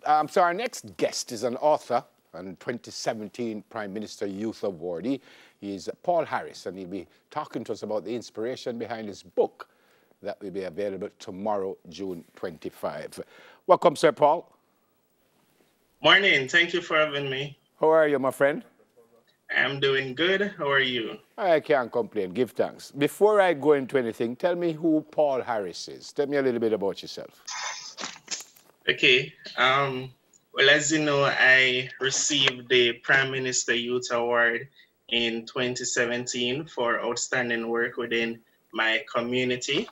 Our next guest is an author and 2017 Prime Minister Youth Awardee. He's Paul Harris, and he'll be talking to us about the inspiration behind his book that will be available tomorrow, June 25. Welcome, Sir Paul. Morning. Thank you for having me. How are you, my friend? I'm doing good. How are you? I can't complain. Give thanks. Before I go into anything, tell me who Paul Harris is. Tell me a little bit about yourself. Okay. Well, as you know, I received the Prime Minister Youth Award in 2017 for outstanding work within my community.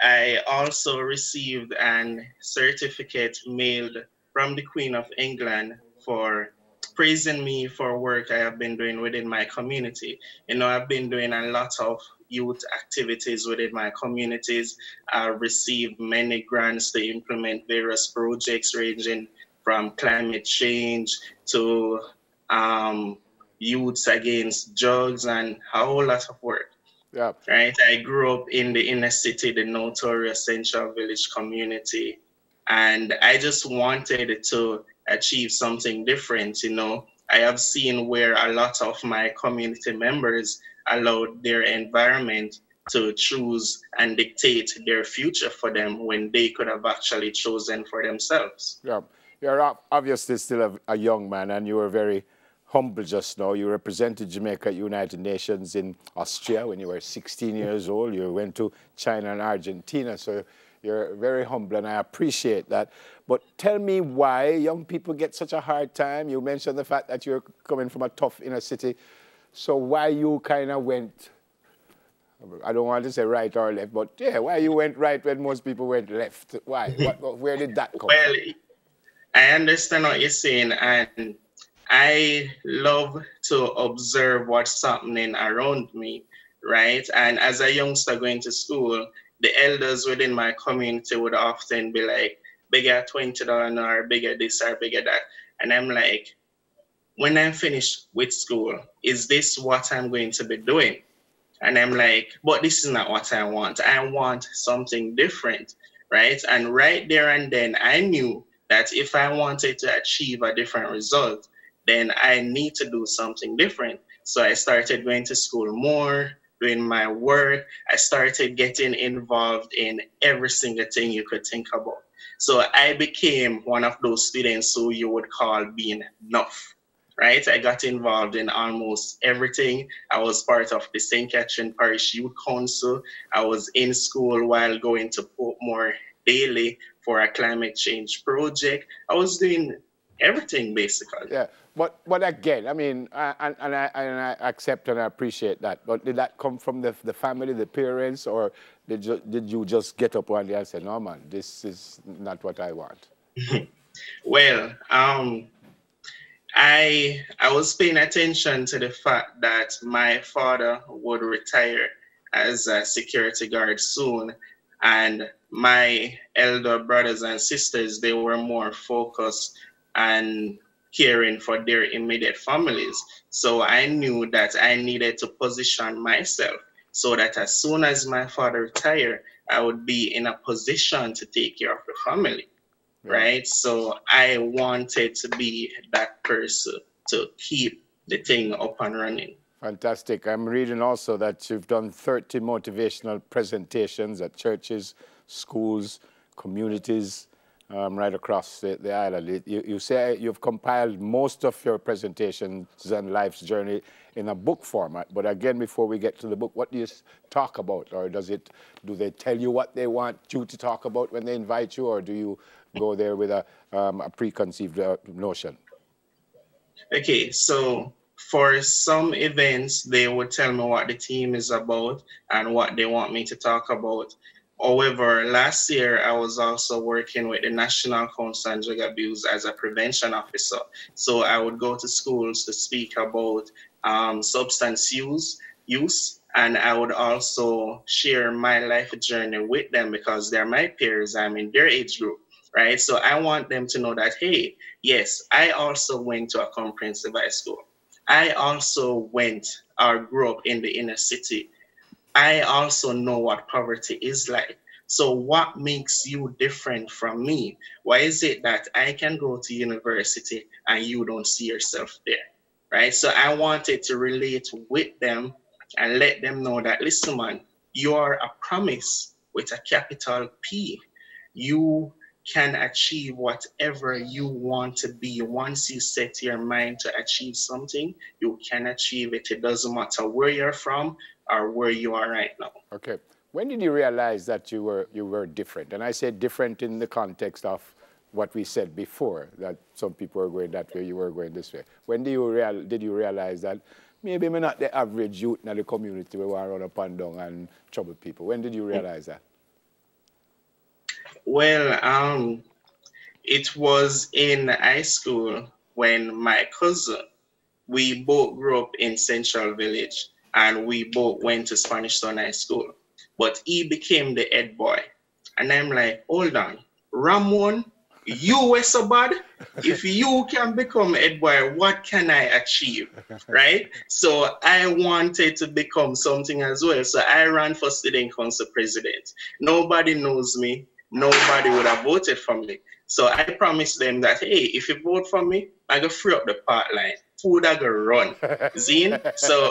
I also received a certificate mailed from the Queen of England for praising me for work I have been doing within my community. You know, I've been doing a lot of youth activities within my communities. I've received many grants to implement various projects ranging from climate change to youths against drugs and a whole lot of work. Yeah. Right. I grew up in the inner city, the notorious Central Village community, and I just wanted to achieve something different. You know, I have seen where a lot of my community members allowed their environment to choose and dictate their future for them when they could have actually chosen for themselves. Yeah. You're obviously still a young man, and you were very humble just now. You represented Jamaica at United Nations in Austria when you were 16 years old. You went to China and Argentina, so you're very humble, and I appreciate that. But tell me why young people get such a hard time. You mentioned the fact that you're coming from a tough inner city, so why you kind of went, I don't want to say right or left, but yeah, why you went right when most people went left? Why? Where did that come Well, from? I understand what you're saying, and I love to observe what's happening around me, right? And as a youngster going to school, the elders within my community would often be like, bigger $20 an hour, bigger this or bigger that. And I'm like, when I'm finished with school, is this what I'm going to be doing? And I'm like, but this is not what I want. I want something different, right? And right there and then, I knew that if I wanted to achieve a different result, then I need to do something different. So I started going to school more, doing my work. I started getting involved in every single thing you could think about. So I became one of those students who you would call being enough, right? I got involved in almost everything. I was part of the St. Catherine Parish Youth Council. I was in school while going to Portmore daily for a climate change project. I was doing everything basically. Yeah, but again, I mean, I accept and I appreciate that. But did that come from the family, the parents, or did you just get up one day and say, no, man, this is not what I want? Well, I was paying attention to the fact that my father would retire as a security guard soon, and my elder brothers and sisters, they were more focused and caring for their immediate families. So I knew that I needed to position myself so that as soon as my father retired, I would be in a position to take care of the family, right? So I wanted to be that person to keep the thing up and running. Fantastic. I'm reading also that you've done 30 motivational presentations at churches, schools, communities, right across the island. You say you've compiled most of your presentations and life's journey in a book format. But again, before we get to the book, what do you talk about? Or do they tell you what they want you to talk about when they invite you? Or do you go there with a preconceived notion? Okay, so for some events, they would tell me what the theme is about and what they want me to talk about. However, last year, I was also working with the National Council on Drug Abuse as a prevention officer. So I would go to schools to speak about substance use, and I would also share my life journey with them because they're my peers. I'm in their age group, right? So I want them to know that, hey, yes, I also went to a comprehensive high school. I also went or grew up in the inner city. I also know what poverty is like. So what makes you different from me? Why is it that I can go to university and you don't see yourself there? Right? So I wanted to relate with them and let them know that, listen, man, you are a promise with a capital P. You can achieve whatever you want to be. Once you set your mind to achieve something, you can achieve it. It doesn't matter where you're from or where you are right now. Okay. When did you realize that you were different? And I said different in the context of what we said before, that some people were going that way, you were going this way. When did you realize that maybe I'm not the average youth in the community where I run up and down and trouble people? When did you realize that? Well, it was in high school when my cousin, we both grew up in Central Village and we both went to Spanish Town High School. But he became the head boy. And I'm like, hold on, Ramon, you were so bad. If you can become head boy, what can I achieve? Right? So I wanted to become something as well. So I ran for student council president. Nobody knows me. Nobody would have voted for me. So I promised them that, hey, if you vote for me, I go free up the part line. Food I go run. Zine? So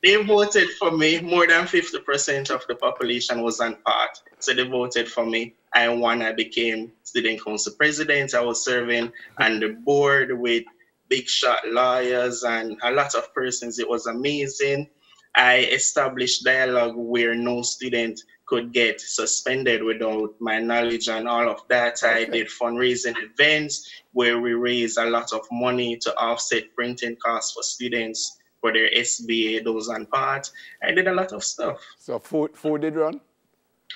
they voted for me. More than 50% of the population was on part. So they voted for me. I won. I became student council president. I was serving on the board with big shot lawyers and a lot of persons. It was amazing. I established dialogue where no student could get suspended without my knowledge and all of that. I did fundraising events where we raised a lot of money to offset printing costs for students for their SBA, those on part. I did a lot of stuff. So food did run?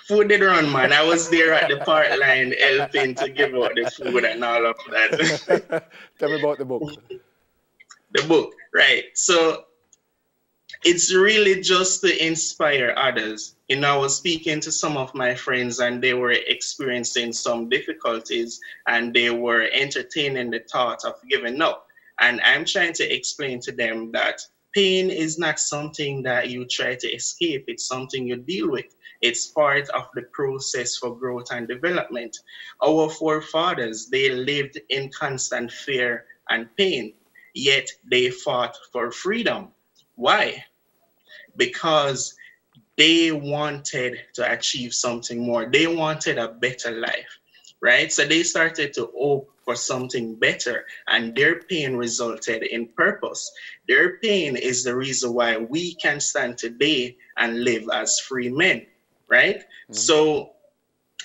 Food did run, man. I was there at the part line helping to give out the food and all of that. Tell me about the book. The book, right. So it's really just to inspire others. You know, I was speaking to some of my friends and they were experiencing some difficulties and they were entertaining the thought of giving up. And I'm trying to explain to them that pain is not something that you try to escape. It's something you deal with. It's part of the process for growth and development. Our forefathers, they lived in constant fear and pain, yet they fought for freedom. Why? Because they wanted to achieve something more. They wanted a better life, right? So they started to hope for something better, and their pain resulted in purpose. Their pain is the reason why we can stand today and live as free men, right? So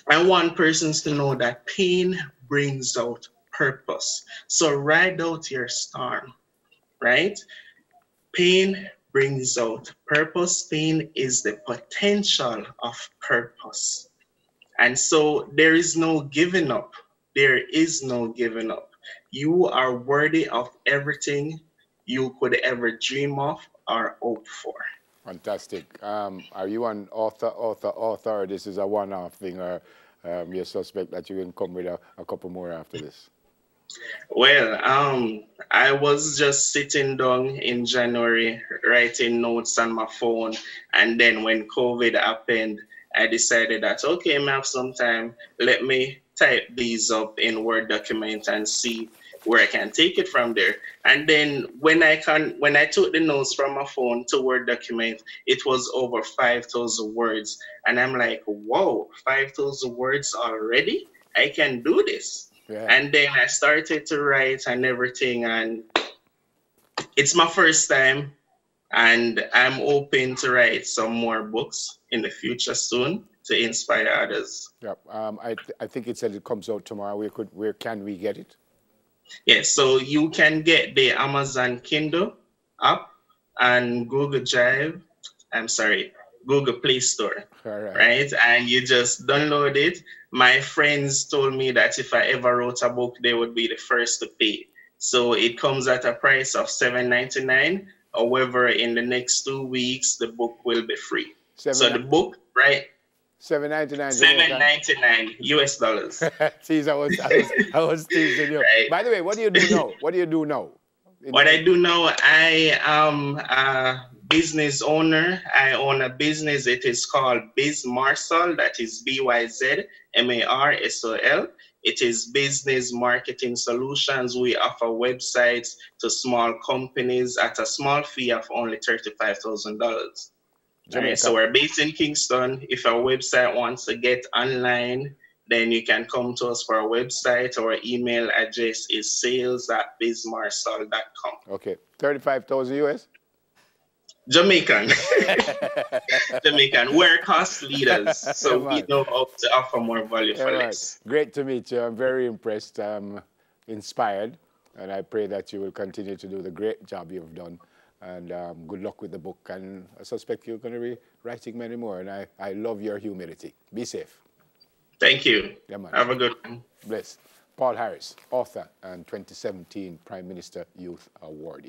I want persons to know that pain brings out purpose. So ride out your storm, right? Pain brings out purpose. Pain is the potential of purpose. And so there is no giving up. There is no giving up. You are worthy of everything you could ever dream of or hope for. Fantastic. Are you an author, or this is a one-off thing, or you suspect that you can come with a couple more after this? Well, I was just sitting down in January writing notes on my phone, and then when COVID happened, I decided that, okay, I have some time, let me type these up in Word document and see where I can take it from there. And then when I took the notes from my phone to Word document, it was over 5,000 words. And I'm like, whoa, 5,000 words already? I can do this. Yeah. And then I started to write and everything, and it's my first time, and I'm open to write some more books in the future soon to inspire others. Yep. I think it said it comes out tomorrow. Where can we get it? Yes, so you can get the Amazon Kindle app and Google Play Store. All right? And you just download it. My friends told me that if I ever wrote a book, they would be the first to pay. So it comes at a price of $7.99. However, in the next 2 weeks, the book will be free. So the book, right? $7.99. $7.99 US dollars. See, I was teasing you. Right. By the way, what do you do now? What do you do now? What I do now, I am a business owner. I own a business. It is called Biz Marsol. That is BYZMARSOL. It is business marketing solutions. We offer websites to small companies at a small fee of only $35,000. Right. So Jamaica. we're based in Kingston. If a website wants to get online, then you can come to us for our website. Our email address is sales@bizmarsol.com. Okay, 35,000 US. Jamaican. Jamaican. We're cost leaders, Yeah, so we man. know how to offer more value Yeah, for man. less. Great to meet you. I'm very impressed. I'm inspired, and I pray that you will continue to do the great job you've done. And good luck with the book. And I suspect you're going to be writing many more. And I love your humility. Be safe. Thank you. Yeah, man. Have a good one. Bless. Paul Harris, author and 2017 Prime Minister Youth Awardee.